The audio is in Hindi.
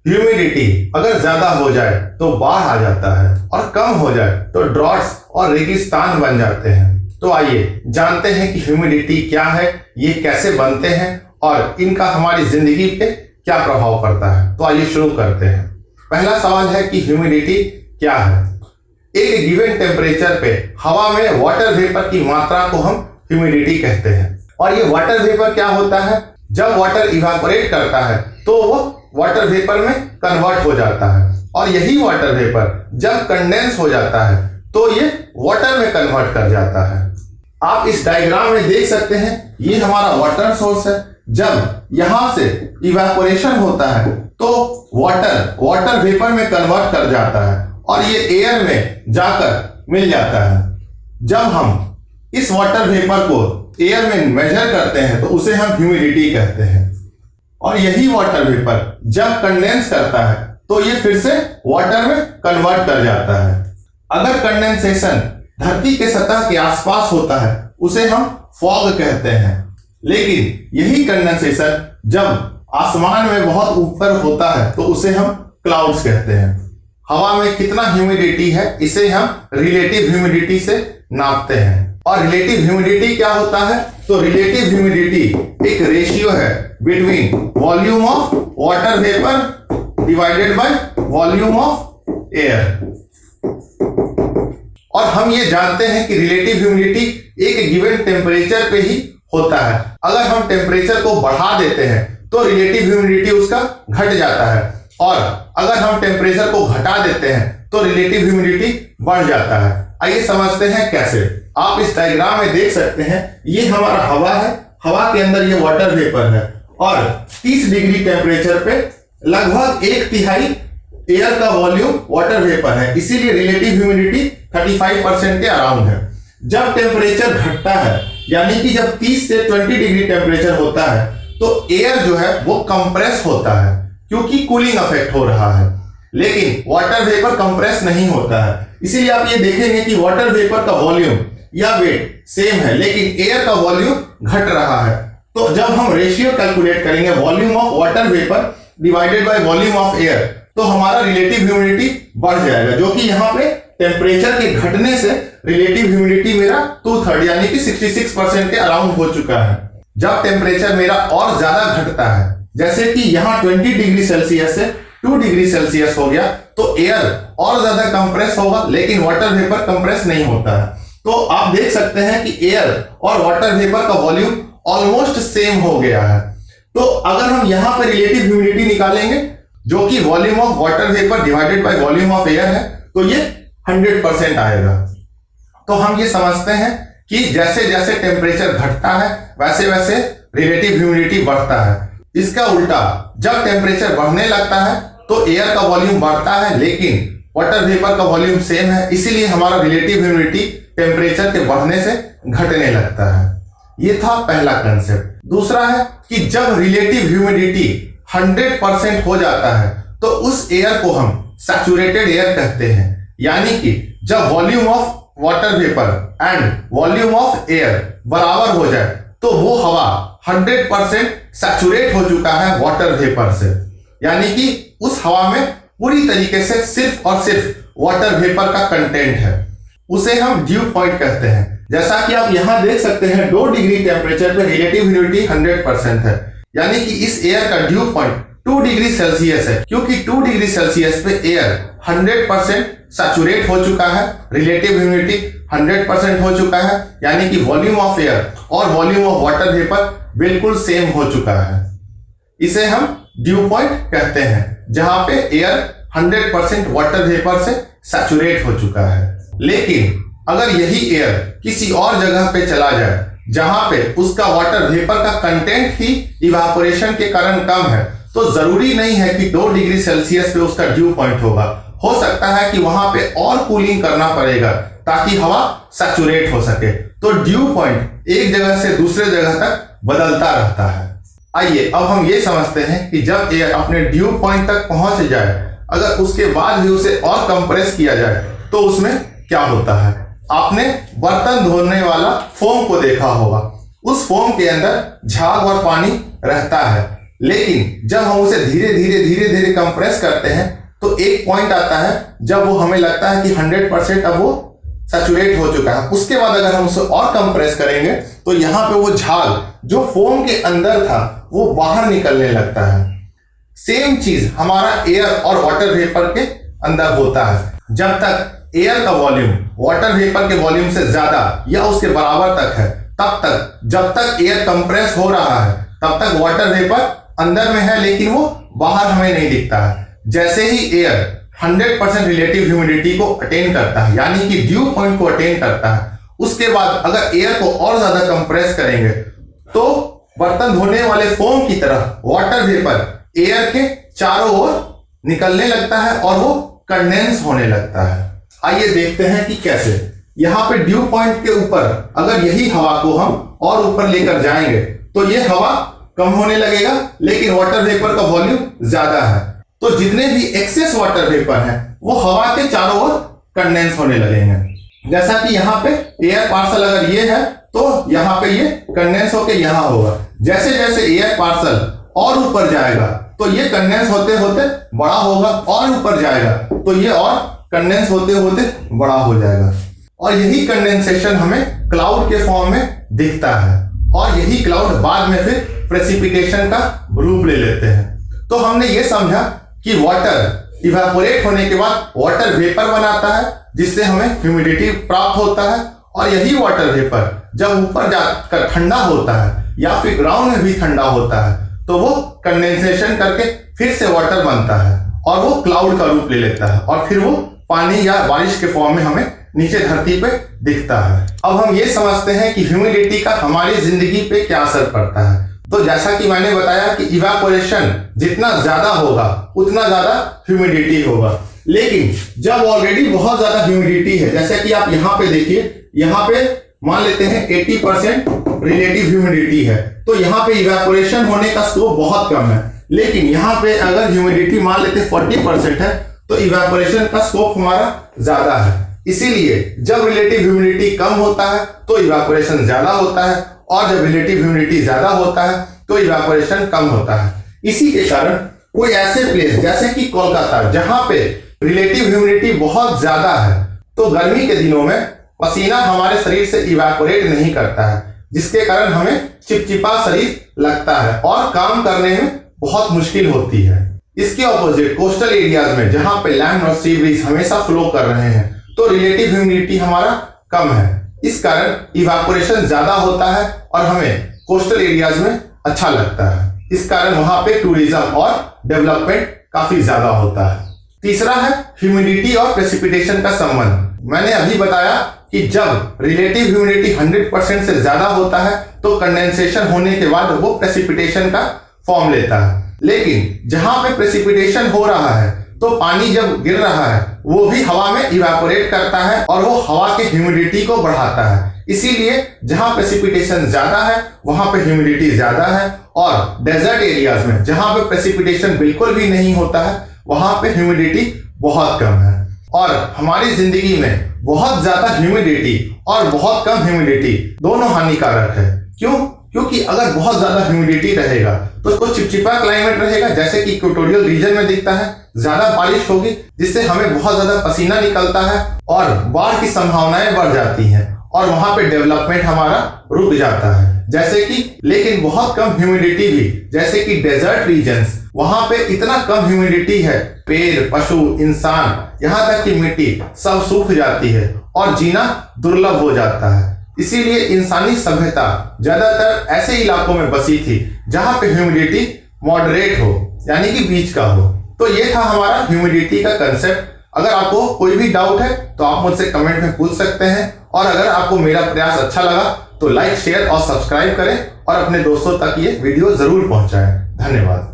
ह्यूमिडिटी अगर ज्यादा हो जाए तो बाढ़ आ जाता है और कम हो जाए तो ड्रॉट्स और रेगिस्तान बन जाते हैं। तो आइए जानते हैं कि ह्यूमिडिटी क्या है, ये कैसे बनते हैं और इनका हमारी जिंदगी पे क्या प्रभाव पड़ता है। तो आइए शुरू करते हैं। पहला सवाल है कि ह्यूमिडिटी क्या है। एक गिवन टेम्परेचर पे हवा में वाटर वेपर की मात्रा को हम ह्यूमिडिटी कहते हैं। और ये वाटर वेपर क्या होता है, जब वाटर इवापोरेट करता है तो वो वाटर वेपर में कन्वर्ट हो जाता है और यही वाटर वेपर जब कंडेंस हो जाता है तो ये वाटर में कन्वर्ट कर जाता है। आप इस डायग्राम में देख सकते हैं, ये हमारा वाटर सोर्स है। जब यहां से इवापोरेशन होता है तो वाटर वेपर में कन्वर्ट कर जाता है और ये एयर में जाकर मिल जाता है। जब हम इस वाटर वेपर को एयर में मेजर करते हैं तो उसे हम ह्यूमिडिटी कहते हैं। और यही वाटर वेपर जब कंडेंस करता है तो ये फिर से वाटर में कन्वर्ट कर जाता है। अगर कंडेंसेशन धरती के सतह के आसपास होता है उसे हम फॉग कहते हैं, लेकिन यही कंडेंसेशन जब आसमान में बहुत ऊपर होता है तो उसे हम क्लाउड्स कहते हैं। हवा में कितना ह्यूमिडिटी है इसे हम रिलेटिव ह्यूमिडिटी से नापते हैं। और रिलेटिव ह्यूमिडिटी क्या होता है, तो रिलेटिव ह्यूमिडिटी एक रेशियो है between volume of water vapour divided by volume of air. और हम ये जानते हैं कि रिलेटिव ह्यूमिडिटी एक गिवन टेम्परेचर पे ही होता है। अगर हम टेम्परेचर को बढ़ा देते हैं तो रिलेटिव ह्यूमिडिटी उसका घट जाता है और अगर हम टेम्परेचर को घटा देते हैं तो रिलेटिव ह्यूमिडिटी बढ़ जाता है। आइए समझते हैं कैसे। आप इस डायग्राम में देख सकते हैं, ये हमारा हवा है, हवा के अंदर ये वाटर वेपर है और 30 डिग्री टेम्परेचर पे लगभग 1/3 एयर का वॉल्यूम वाटर वेपर है, इसीलिए रिलेटिव ह्यूमिडिटी 35% के अराउंड है। जब टेम्परेचर घटता है यानी कि जब 30 से 20 डिग्री टेम्परेचर होता है तो एयर जो है वो कंप्रेस होता है क्योंकि कूलिंग इफेक्ट हो रहा है, लेकिन वाटर वेपर कंप्रेस नहीं होता है। इसीलिए आप ये देखेंगे कि वाटर वेपर का वॉल्यूम या वेट सेम है लेकिन एयर का वॉल्यूम घट रहा है। तो जब हम रेशियो कैलकुलेट करेंगे volume of water vapour divided by volume of air तो हमारा रिलेटिव ह्यूमिडिटी बढ़ जाएगा, जो कि यहाँ पे टेम्परेचर के घटने से रिलेटिव ह्यूमिडिटी मेरा 2/3 यानी कि 66% के अराउंड हो चुका है। जब टेम्परेचर मेरा और ज्यादा घटता है, जैसे कि यहाँ 20 डिग्री सेल्सियस से 2 डिग्री सेल्सियस हो गया, तो एयर और ज्यादा कंप्रेस होगा लेकिन वाटर वेपर कंप्रेस नहीं होता है। तो आप देख सकते हैं कि एयर और वाटर वेपर का वॉल्यूम ऑलमोस्ट सेम हो गया है। तो अगर हम यहां पर रिलेटिव ह्यूमिडिटी निकालेंगे जो कि volume of water vapour divided by volume of air है तो ये 100% आएगा। तो हम ये समझते हैं कि जैसे जैसे टेम्परेचर घटता है वैसे वैसे रिलेटिव ह्यूमिडिटी बढ़ता है। इसका उल्टा जब टेम्परेचर बढ़ने लगता है तो एयर का वॉल्यूम बढ़ता है लेकिन वाटर वेपर का वॉल्यूम सेम है, इसीलिए हमारा रिलेटिव ह्यूमिडिटी टेम्परेचर के बढ़ने से घटने लगता है। ये था पहला कंसेप्ट। दूसरा है कि जब रिलेटिव ह्यूमिडिटी 100% हो जाता है तो उस एयर को हम सैचुरेटेड एयर कहते हैं, यानी कि जब volume of water vapour and volume of air बराबर हो जाए तो वो हवा 100% सैचुरेट हो चुका है वाटर वेपर से, यानी कि उस हवा में पूरी तरीके से सिर्फ और सिर्फ वाटर वेपर का कंटेंट है। उसे हम ड्यू पॉइंट कहते हैं। जैसा कि आप यहां देख सकते हैं 2 डिग्री टेम्परेचर पे रिलेटिव ह्यूमिडिटी 100% है, यानी कि इस एयर का ड्यू पॉइंट 2 डिग्री सेल्सियस है, क्योंकि 2 डिग्री सेल्सियस पे एयर 100% सैचुरेट हो चुका है, रिलेटिव ह्यूमिडिटी 100% हो चुका है, यानी कि वॉल्यूम ऑफ एयर और वॉल्यूम ऑफ वाटर वेपर बिल्कुल सेम हो चुका है। इसे हम ड्यू पॉइंट कहते हैं जहां पे एयर 100% वाटर वेपर से सैचुरेट हो चुका है। लेकिन अगर यही एयर किसी और जगह पे चला जाए जहां पे उसका वाटर वेपर का कंटेंट ही इवापोरेशन के कारण कम है, तो जरूरी नहीं है कि 2 डिग्री सेल्सियस पे उसका ड्यू पॉइंट होगा। हो सकता है कि वहां पे और कूलिंग करना पड़ेगा ताकि हवा सैचुरेट हो सके। तो ड्यू पॉइंट एक जगह से दूसरे जगह तक बदलता रहता है। आइए अब हम ये समझते हैं कि जब एयर अपने ड्यू पॉइंट तक पहुंच जाए, अगर उसके बाद भी उसे और कंप्रेस किया जाए तो उसमें क्या होता है। आपने बर्तन धोने वाला फोम को देखा होगा, उस फोम के अंदर झाग और पानी रहता है, लेकिन जब हम उसे धीरे धीरे कंप्रेस करते हैं तो एक पॉइंट आता है जब वो हमें लगता है कि 100% अब वो सैचुरेट हो चुका है। उसके बाद अगर हम उसे और कंप्रेस करेंगे तो यहाँ पे वो झाग जो फोम के अंदर था वो बाहर निकलने लगता है। सेम चीज हमारा एयर और वाटर वेपर के अंदर होता है। जब तक एयर का वॉल्यूम वाटर वेपर के वॉल्यूम से ज्यादा या उसके बराबर तक है, तब तक जब तक एयर कंप्रेस हो रहा है तब तक वाटर वेपर अंदर में है, लेकिन वो बाहर हमें नहीं दिखता है। जैसे ही एयर 100% रिलेटिव ह्यूमिडिटी को अटेन करता है, यानी कि ड्यू पॉइंट को अटेन करता है, उसके बाद अगर एयर को और ज्यादा कंप्रेस करेंगे तो बर्तन धोने वाले फोम की तरह वाटर वेपर एयर के चारों ओर निकलने लगता है और वो कंडेंस होने लगता है। आइए देखते हैं कि कैसे। यहाँ पे ड्यू पॉइंट के ऊपर अगर यही हवा को हम और ऊपर लेकर जाएंगे तो ये हवा कम होने लगेगा, लेकिन वाटर वेपर का वॉल्यूम ज्यादा है, तो जितने भी एक्सेस वाटर वेपर हैं वो हवा के चारों ओर कंडेंस होने लगेंगे। जैसा कि यहाँ पे एयर पार्सल अगर ये है तो यहाँ पे ये कंडेंस होके यहाँ होगा। जैसे जैसे एयर पार्सल और ऊपर जाएगा तो ये कंडेंस होते होते बड़ा होगा, और ऊपर जाएगा तो ये और कंडेंस होते होते बड़ा हो जाएगा। और यही कंडेंसेशन हमें क्लाउड के फॉर्म में दिखता है, और यही क्लाउड बाद में फिर प्रेसिपिटेशन का रूप ले लेते हैं। तो हमने ये समझा कि वाटर इवेपोरेट होने के बाद वाटर वेपर बनाता है, जिससे हमें ह्यूमिडिटी प्राप्त होता है, और यही वाटर वेपर जब ऊपर जाकर ठंडा होता है या फिर ग्राउंड में भी ठंडा होता है तो वो कंडेंसेशन करके फिर से वाटर बनता है और वो क्लाउड का रूप ले लेता है, और फिर वो पानी या बारिश के फॉर्म में हमें नीचे धरती पे दिखता है। अब हम ये समझते हैं कि ह्यूमिडिटी का हमारी जिंदगी पे क्या असर पड़ता है। तो जैसा कि मैंने बताया कि इवेपोरेशन जितना ज्यादा होगा उतना ज्यादा ह्यूमिडिटी होगा, लेकिन जब ऑलरेडी बहुत ज्यादा ह्यूमिडिटी है, जैसे कि आप यहाँ पे देखिए, यहाँ पे मान लेते हैं 80% रिलेटिव ह्यूमिडिटी है, तो यहाँ पे इवेपोरेशन होने का स्कोप बहुत कम है। लेकिन यहाँ पे अगर ह्यूमिडिटी मान लेते 40% है तो इवेपोरेशन का स्कोप हमारा ज्यादा है। इसीलिए जब रिलेटिव ह्यूमिडिटी कम होता है तो इवेपोरेशन ज्यादा होता है, और जब रिलेटिव ह्यूमिडिटी ज्यादा होता है तो इवेपोरेशन कम होता है। इसी के कारण कोई ऐसे प्लेस जैसे कि कोलकाता, जहां पे रिलेटिव ह्यूमिडिटी बहुत ज्यादा है, तो गर्मी के दिनों में पसीना हमारे शरीर से इवेपोरेट नहीं करता है, जिसके कारण हमें चिपचिपा शरीर लगता है और काम करने में बहुत मुश्किल होती है। इसके ऑपोजिट कोस्टल एरियाज में, जहां पे लैंड और सी ब्रीज हमेशा फ्लो कर रहे हैं, तो रिलेटिव ह्यूमिडिटी हमारा कम है। इस कारण इवेपोरेशन ज्यादा होता है और हमें कोस्टल एरियाज में अच्छा लगता है। इस कारण वहां पे टूरिज्म और डेवलपमेंट काफी ज्यादा होता है। तीसरा है ह्यूमिडिटी और प्रेसिपिटेशन का संबंध। मैंने अभी बताया कि जब रिलेटिव ह्यूमिडिटी 100% से ज्यादा होता है तो कंडेंसेशन होने के बाद वो प्रेसिपिटेशन का फॉर्म लेता है, लेकिन जहां पे प्रेसिपिटेशन हो रहा है तो पानी जब गिर रहा है वो भी हवा में इवेपोरेट करता है और वो हवा के ह्यूमिडिटी को बढ़ाता है। इसीलिए जहां प्रेसिपिटेशन ज्यादा है वहां पे ह्यूमिडिटी ज्यादा है, और डेजर्ट एरियाज में जहां पे प्रेसिपिटेशन बिल्कुल भी नहीं होता है वहां पे ह्यूमिडिटी बहुत कम है। और हमारी जिंदगी में बहुत ज्यादा ह्यूमिडिटी और बहुत कम ह्यूमिडिटी दोनों हानिकारक है। क्यों? क्योंकि अगर बहुत ज्यादा ह्यूमिडिटी रहेगा तो उसको चिपचिपा क्लाइमेट रहेगा, जैसे कि इक्वेटोरियल रीजन में दिखता है, ज्यादा बारिश होगी जिससे हमें बहुत ज्यादा पसीना निकलता है और बाढ़ की संभावनाएं बढ़ जाती हैं, और वहां पे डेवलपमेंट हमारा रुक जाता है। जैसे कि लेकिन बहुत कम ह्यूमिडिटी भी, जैसे कि डेजर्ट रीजन्स, वहां पे इतना कम ह्यूमिडिटी है, पेड़, पशु, इंसान, यहाँ तक कि मिट्टी सब सूख जाती है और जीना दुर्लभ हो जाता है। इसीलिए इंसानी सभ्यता ज्यादातर ऐसे इलाकों में बसी थी जहां पे ह्यूमिडिटी मॉडरेट हो, यानी कि बीच का हो। तो ये था हमारा ह्यूमिडिटी का कंसेप्ट। अगर आपको कोई भी डाउट है तो आप मुझसे कमेंट में पूछ सकते हैं, और अगर आपको मेरा प्रयास अच्छा लगा तो लाइक, शेयर और सब्सक्राइब करें, और अपने दोस्तों तक ये वीडियो जरूर पहुंचाएं। धन्यवाद।